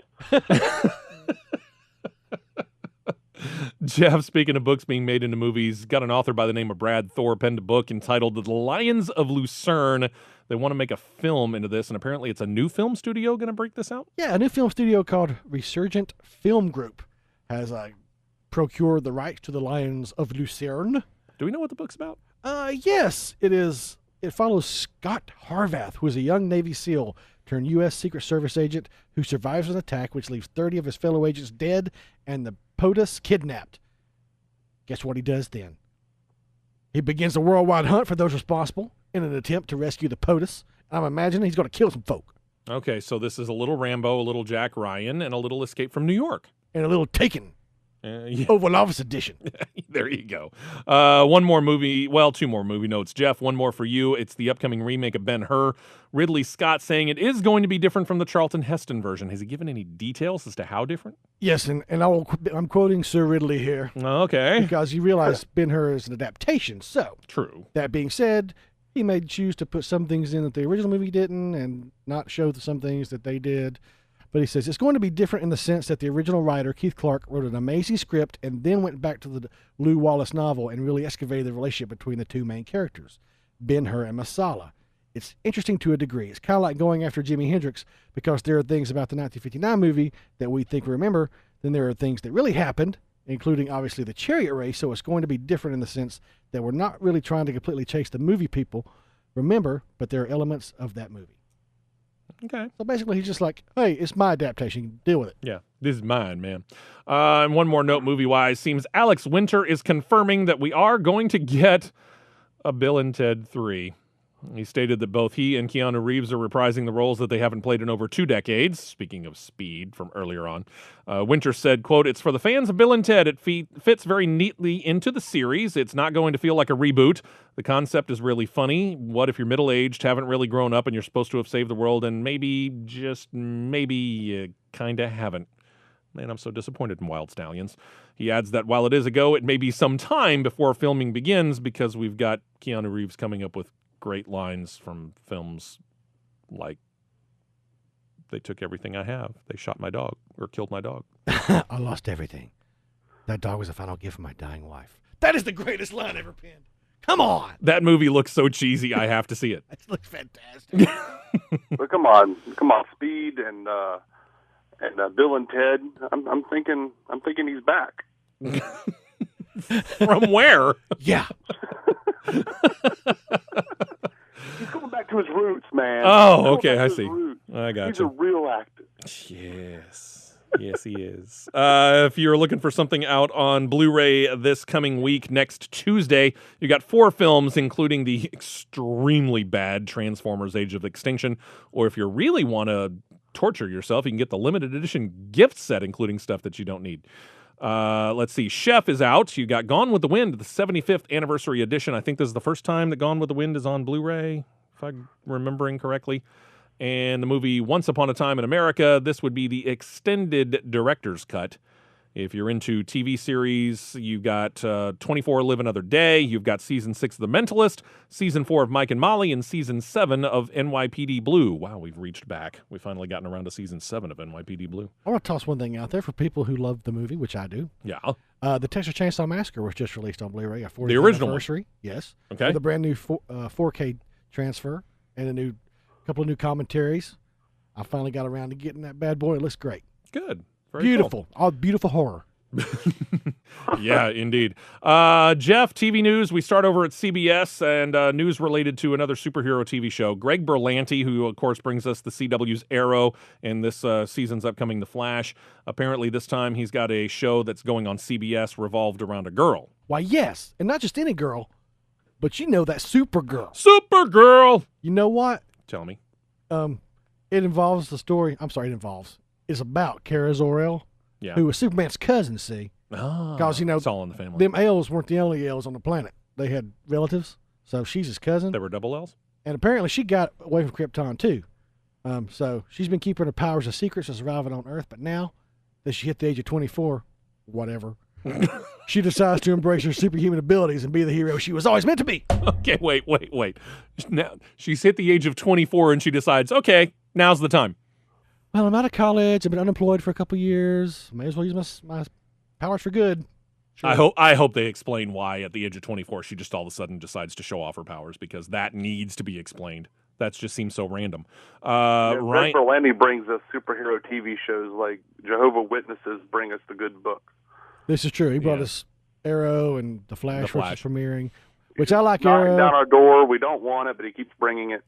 Jeff, speaking of books being made into movies, got an author by the name of Brad Thor penned a book entitled The Lions of Lucerne. They want to make a film into this, and apparently it's a new film studio going to break this out? Yeah, a new film studio called Resurgent Film Group has procured the rights to The Lions of Lucerne. Do we know what the book's about? Yes, it is. It follows Scott Harvath, who is a young Navy SEAL turned U.S. Secret Service agent who survives an attack which leaves 30 of his fellow agents dead and the POTUS kidnapped. Guess what he does then? He begins a worldwide hunt for those responsible in an attempt to rescue the POTUS. I'm imagining he's going to kill some folk. Okay, so this is a little Rambo, a little Jack Ryan, and a little Escape from New York. And a little Taken. Yeah. Oval Office edition. There you go. One more movie. Well, two more movie notes. Jeff, one more for you. It's the upcoming remake of Ben-Hur. Ridley Scott saying it is going to be different from the Charlton Heston version. Has he given any details as to how different? Yes, and I'm quoting Sir Ridley here. Okay. Because you realize Ben-Hur is an adaptation. So, true. That being said, he may choose to put some things in that the original movie didn't and not show some things that they did. But he says it's going to be different in the sense that the original writer, Keith Clark, wrote an amazing script and then went back to the Lew Wallace novel and really excavated the relationship between the two main characters, Ben-Hur and Masala. It's interesting to a degree. It's kind of like going after Jimi Hendrix because there are things about the 1959 movie that we think we remember. Then there are things that really happened, including obviously the chariot race. So it's going to be different in the sense that we're not really trying to completely chase the movie people remember, but there are elements of that movie. Okay. So basically, he's just like, hey, it's my adaptation. Deal with it. Yeah, this is mine, man. And one more note movie-wise. Seems Alex Winter is confirming that we are going to get a Bill and Ted 3. He stated that both he and Keanu Reeves are reprising the roles that they haven't played in over 2 decades. Speaking of Speed from earlier on. Winter said, quote, "It's for the fans of Bill and Ted. It fits very neatly into the series. It's not going to feel like a reboot. The concept is really funny. What if you're middle-aged, haven't really grown up, and you're supposed to have saved the world, and maybe, just maybe, you kind of haven't? Man, I'm so disappointed in Wild Stallions." He adds that while it is a go, it may be some time before filming begins because we've got Keanu Reeves coming up with great lines from films like, "They took everything I have. They shot my dog or killed my dog." I lost everything. That dog was a final gift from my dying wife. That is the greatest line ever penned. Come on. That movie looks so cheesy. I have to see it. It looks fantastic. But come on, Speed and Bill and Ted. I'm thinking he's back. From where? Yeah. He's going back to his roots, man. Oh, okay, I see. I got He's you. a real actor. Yes. Yes, he is. If you're looking for something out on Blu-ray this coming week, next Tuesday, you got 4 films, including the extremely bad Transformers: Age of Extinction. Or if you really want to torture yourself, you can get the limited edition gift set, including stuff that you don't need. Let's see. Chef is out. You got Gone with the Wind, the 75th anniversary edition. I think this is the first time that Gone with the Wind is on Blu-ray, if I'm remembering correctly. And the movie Once Upon a Time in America, this would be the extended director's cut. If you're into TV series, you've got 24 Live Another Day. You've got Season 6 of The Mentalist, Season 4 of Mike and Molly, and Season 7 of NYPD Blue. Wow, we've reached back. We've finally gotten around to Season 7 of NYPD Blue. I want to toss one thing out there for people who love the movie, which I do. Yeah. The Texas Chainsaw Massacre was just released on Blu-ray. A 40th The original anniversary. Yes. Okay. With a brand new 4K transfer and a couple of new commentaries. I finally got around to getting that bad boy. It looks great. Good. Very beautiful. cool. All beautiful horror. Yeah, indeed. Jeff, TV news. We start over at CBS and news related to another superhero TV show. Greg Berlanti, who, of course, brings us the CW's Arrow and this season's upcoming The Flash. Apparently, this time he's got a show that's going on CBS revolved around a girl. Why, yes. And not just any girl, but you know that Supergirl. Supergirl! You know what? Tell me. It involves the story. I'm sorry, it's about Kara Zor-El. Yeah. Who was Superman's cousin, see? Because, it's all in the family. Them L's weren't the only L's on the planet. They had relatives, so she's his cousin. There were double L's? And apparently she got away from Krypton, too. So she's been keeping her powers a secret since arriving on Earth, but now that she hit the age of 24, whatever, she decides to embrace her superhuman abilities and be the hero she was always meant to be. Okay, wait. Now, she's hit the age of 24 and she decides, okay, now's the time. Well, I'm out of college. I've been unemployed for a couple years. May as well use my powers for good. Sure. I hope they explain why at the age of 24 she just all of a sudden decides to show off her powers, because that needs to be explained. That just seems so random. Ryan Berlanti brings us superhero TV shows like Jehovah Witnesses bring us the good books. This is true. He brought us Arrow and The Flash, which is premiering, which I like. Knocking Arrow. down our door. We don't want it, but he keeps bringing it.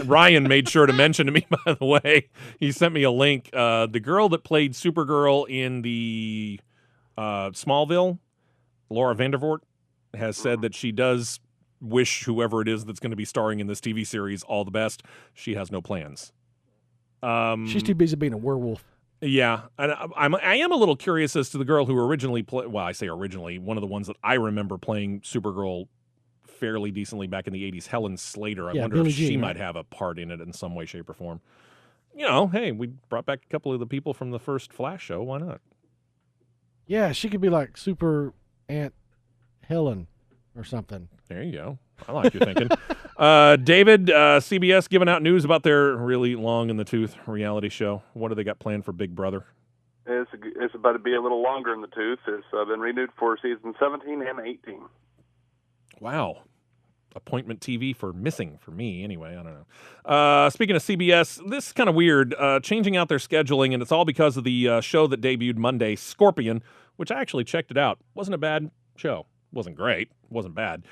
Ryan made sure to mention to me, by the way, he sent me a link. The girl that played Supergirl in the Smallville, Laura Vandervoort, has said that she does wish whoever it is that's going to be starring in this TV series all the best. She has no plans. She's too busy being a werewolf. Yeah, and I am a little curious as to the girl who originally played. Well, I say originally, one of the ones that I remember playing Supergirl fairly decently back in the 80s, Helen Slater. I wonder Billie if she Jean, might have a part in it in some way, shape, or form. You know, hey, we brought back a couple of the people from the first Flash show. Why not? Yeah, she could be like Super Aunt Helen or something. There you go. I like your thinking. David, CBS giving out news about their really long in the tooth reality show. What do they got planned for Big Brother? It's about to be a little longer in the tooth. It's been renewed for season 17 and 18. Wow. Appointment TV for missing for me, anyway. I don't know. Speaking of CBS, this is kind of weird. Changing out their scheduling, and it's all because of the show that debuted Monday, Scorpion, which I actually checked it out. Wasn't a bad show. Wasn't great. Wasn't bad.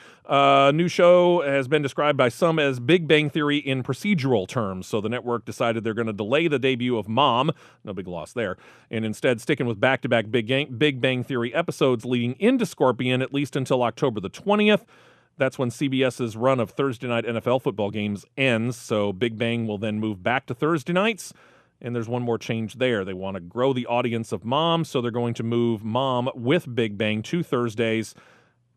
New show has been described by some as Big Bang Theory in procedural terms. So the network decided they're going to delay the debut of Mom, no big loss there, and instead sticking with back-to-back Big Bang Theory episodes leading into Scorpion at least until October the 20th. That's when CBS's run of Thursday night NFL football games ends. So Big Bang will then move back to Thursday nights. And there's one more change there. They want to grow the audience of Mom, so they're going to move Mom with Big Bang to Thursdays,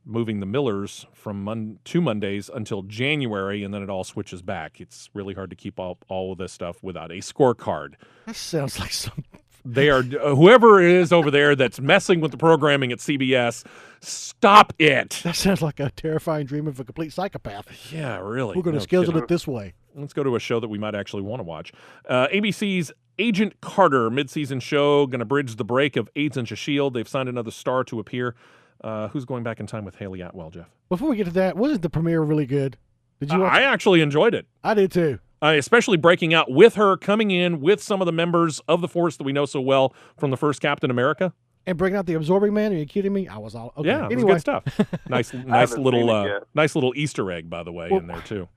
moving the Millers from to Mondays until January, and then it all switches back. It's really hard to keep all of this stuff without a scorecard. That sounds like some... They are, whoever it is over there that's messing with the programming at CBS, stop it. That sounds like a terrifying dream of a complete psychopath. Yeah, really. We're going to schedule it this way. Let's go to a show that we might actually want to watch. ABC's Agent Carter mid-season show, going to bridge the break of Agents of S.H.I.E.L.D. They've signed another star to appear. Who's going back in time with Haley Atwell, Jeff? Before we get to that, wasn't the premiere really good? Did you watch I actually enjoyed it. I did too. Especially breaking out with her, coming in with some of the members of the Force that we know so well from the first Captain America. And bringing out the Absorbing Man? Are you kidding me? I was all okay. Yeah, it was good stuff. nice little Easter egg, by the way, in there too.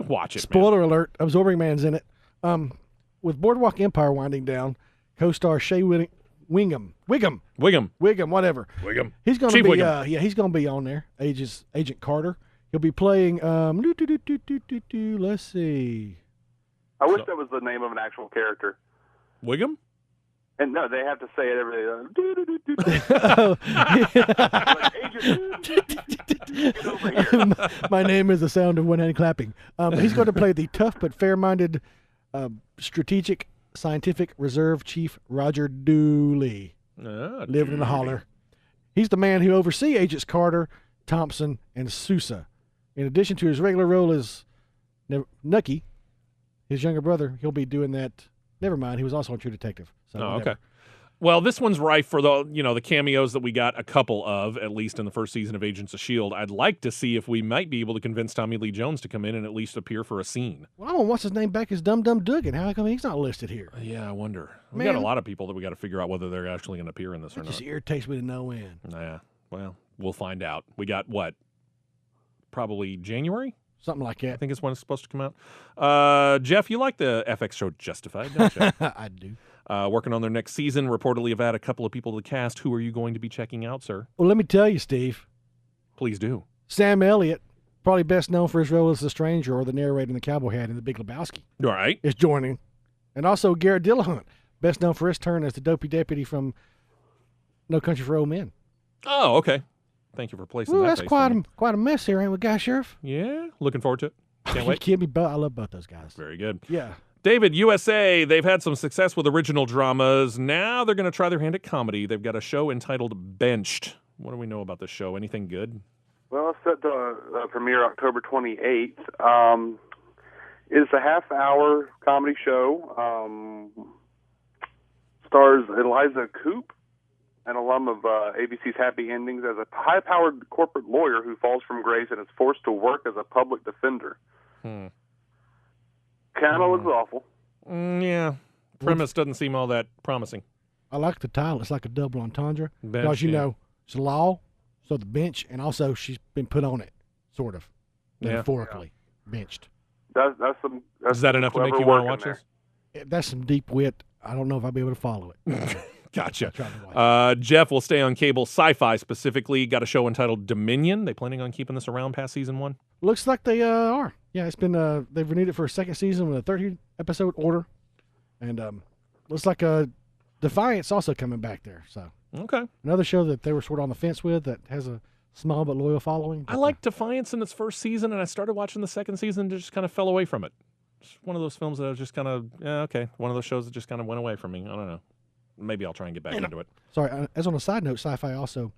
Watch it. Spoiler alert: Absorbing Man's in it. With Boardwalk Empire winding down, co-star Shea Wiggum, whatever. Wiggum. He's going to be. He's going to be on there. Agent Carter. He'll be playing. Let's see. I wish that was the name of an actual character. Wiggum? And no, they have to say it every day. My name is the sound of one hand clapping. He's going to play the tough but fair-minded, strategic, scientific reserve chief Roger Dooley, living in the holler. He's the man who oversees Agents Carter, Thompson, and Sousa. In addition to his regular role as Nucky, his younger brother, he'll be doing that. Never mind, he was also on True Detective. So okay. Well, this one's rife for the cameos that we got a couple of, at least in the first season of Agents of S.H.I.E.L.D. I'd like to see if we might be able to convince Tommy Lee Jones to come in and at least appear for a scene. Well, what's his name back is Dum Dum Dugan. How come he's not listed here? Yeah, I wonder. We got a lot of people that we got to figure out whether they're actually going to appear in this or not. It just irritates me to no end. Yeah, well, we'll find out. We got what? Probably January? Something like that. I think it's when it's supposed to come out. Jeff, you like the FX show Justified, don't you? I do. Working on their next season. Reportedly have had a couple of people to the cast. Who are you going to be checking out, sir? Well, let me tell you, Steve. Please do. Sam Elliott, probably best known for his role as the stranger or the narrator in The Cowboy Hat in The Big Lebowski. All right. Is joining. And also Garrett Dillahunt, best known for his turn as the dopey deputy from No Country for Old Men. Oh, okay. Thank you for placing that. That's quite a mess here, ain't we, Guy Sheriff? Yeah, looking forward to it. Can't wait. Kid me, I love both those guys. Very good. Yeah. David, USA, they've had some success with original dramas. Now they're going to try their hand at comedy. They've got a show entitled Benched. What do we know about this show? Anything good? Well, it's set to premiere October 28th. It's a half-hour comedy show. Stars Eliza Coupe, an alum of ABC's Happy Endings, as a high-powered corporate lawyer who falls from grace and is forced to work as a public defender. Kind of looks awful. Yeah. Premise doesn't seem all that promising. I like the title. It's like a double entendre. Bench, Because, you yeah. know, it's law, so the bench, and also she's been put on it, sort of, metaphorically, benched. That's Is that enough to make you want to watch this? That's some deep wit. I don't know if I'll be able to follow it. Gotcha. Jeff will stay on cable. Sci-fi specifically got a show entitled Dominion. They planning on keeping this around past season 1? Looks like they are. Yeah, it's been they've renewed it for a second season with a 30-episode order, and looks like Defiance also coming back there. So okay, another show that they were sort of on the fence with that has a small but loyal following. I liked Defiance in its first season, and I started watching the second season and just kind of fell away from it. It's one of those films that I was just kind of, okay. One of those shows that just kind of went away from me. I don't know. Maybe I'll try and get back into it. Sorry, as on a side note, Sci-Fi also,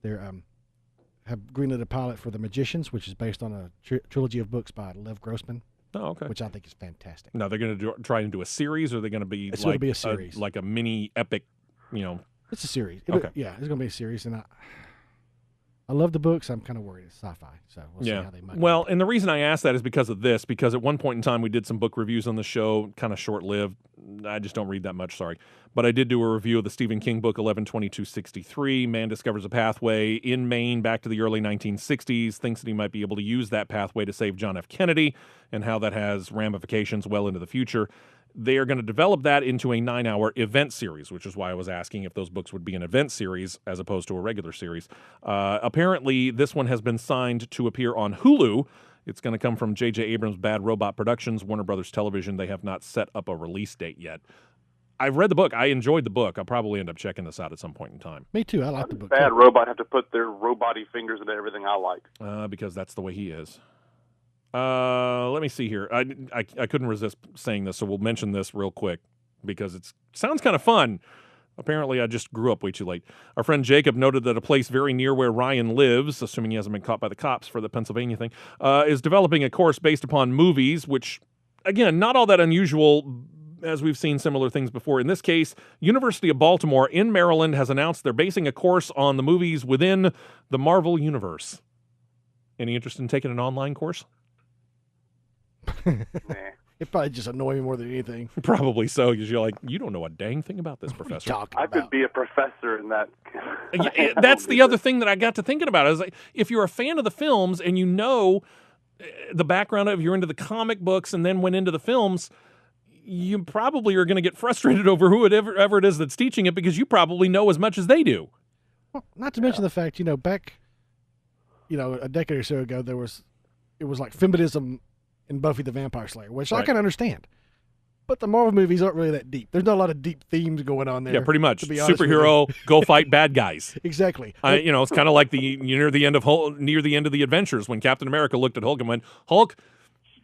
they have greenlit a pilot for The Magicians, which is based on a trilogy of books by Lev Grossman. Oh, okay. Which I think is fantastic. Now, they're going to try and do a series, or are they going to be It's like going to be a series. like a mini epic, It's a series. Okay. Yeah, it's going to be a series, and I love the books. I'm kind of worried it's sci-fi, so we'll see how they might. Well, and the reason I asked that is because of this, because at one point in time we did some book reviews on the show, kind of short-lived. I just don't read that much, sorry. But I did do a review of the Stephen King book 11/22/63. Man discovers a pathway in Maine back to the early 1960s, thinks that he might be able to use that pathway to save John F. Kennedy, and how that has ramifications well into the future. They are going to develop that into a 9-hour event series, which is why I was asking if those books would be an event series as opposed to a regular series. Apparently, this one has been signed to appear on Hulu. It's going to come from J.J. Abrams' Bad Robot Productions, Warner Brothers Television. They have not set up a release date yet. I've read the book. I enjoyed the book. I'll probably end up checking this out at some point in time. Me too. I like the book. Bad Robot have to put their robot-y fingers into everything I like. Because that's the way he is. Let me see here. I couldn't resist saying this, so we'll mention this real quick because it sounds kind of fun. Apparently, I just grew up way too late. Our friend Jacob noted that a place very near where Ryan lives, assuming he hasn't been caught by the cops for the Pennsylvania thing, is developing a course based upon movies, which, again, not all that unusual, as we've seen similar things before. In this case, University of Baltimore in Maryland has announced they're basing a course on the movies within the Marvel Universe. Any interest in taking an online course? It probably just annoy me more than anything. Probably so, because you're like, you don't know a dang thing about this, Professor. I could be a professor in that. That's the other thing that I got to thinking about. Is like, if you're a fan of the films and you know the background of, you're into the comic books and then went into the films, you probably are going to get frustrated over whoever it is that's teaching it, because you probably know as much as they do. Well, not to mention the fact, back, a decade or so ago, it was like feminism in Buffy the Vampire Slayer, which I can understand. But the Marvel movies aren't really that deep. There's not a lot of deep themes going on there. Yeah, pretty much. To be honest Superhero, go fight bad guys. Exactly. It's kind of like near the end of the Adventures when Captain America looked at Hulk and went, "Hulk,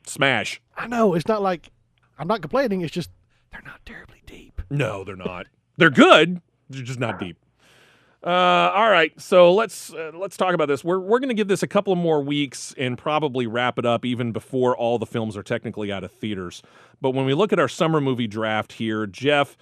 smash." I know. It's not like, I'm not complaining. It's just they're not terribly deep. No, they're not. They're good. They're just not deep. All right, so let's talk about this. We're going to give this a couple of more weeks and probably wrap it up even before all the films are technically out of theaters. But when we look at our summer movie draft here, Jeff,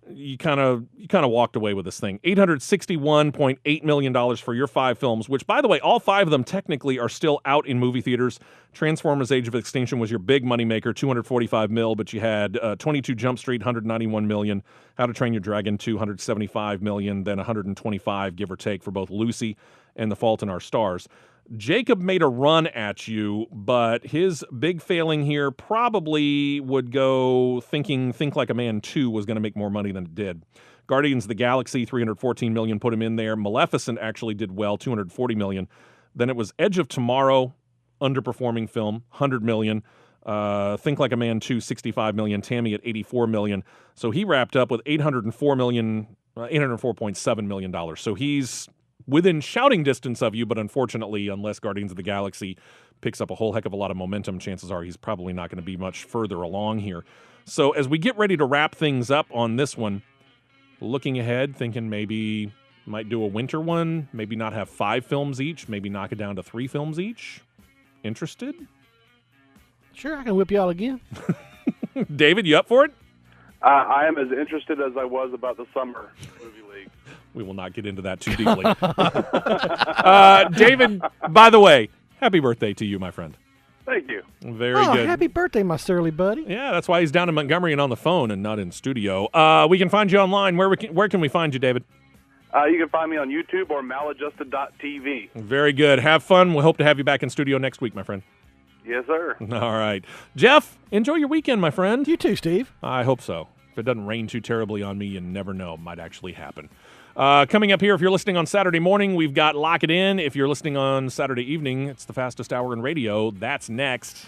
you kind of walked away with this thing. $861.8 million for your 5 films, which, by the way, all 5 of them technically are still out in movie theaters. Transformers: Age of Extinction was your big moneymaker, $245 million, but you had 22 Jump Street, $191 million, How to Train Your Dragon, $275 million, then $125, give or take, for both Lucy and The Fault in Our Stars. Jacob made a run at you, but his big failing here probably would go Think Like a Man 2 was going to make more money than it did. Guardians of the Galaxy, $314 million, put him in there. Maleficent actually did well, $240 million. Then it was Edge of Tomorrow, underperforming film, $100 million. Think Like a Man 2, $65 million. Tammy at $84 million. So he wrapped up with $804.7 million. So he's within shouting distance of you, but unfortunately, unless Guardians of the Galaxy picks up a whole heck of a lot of momentum, chances are he's probably not going to be much further along here. So as we get ready to wrap things up on this one, looking ahead, thinking maybe might do a winter one, maybe not have 5 films each, maybe knock it down to 3 films each. Interested? Sure, I can whip y'all again. David, you up for it? I am as interested as I was about the summer movie league. We will not get into that too deeply. David, by the way, happy birthday to you, my friend. Thank you. Very good. Happy birthday, my surly buddy. Yeah, that's why he's down in Montgomery and on the phone and not in studio. We can find you online. Where can we find you, David? You can find me on YouTube or maladjusted.tv. Very good. Have fun. We hope to have you back in studio next week, my friend. Yes, sir. All right. Jeff, enjoy your weekend, my friend. You too, Steve. I hope so. If it doesn't rain too terribly on me, you never know. It might actually happen. Coming up here, if you're listening on Saturday morning, we've got Lock It In. If you're listening on Saturday evening, it's the fastest hour in radio. That's next.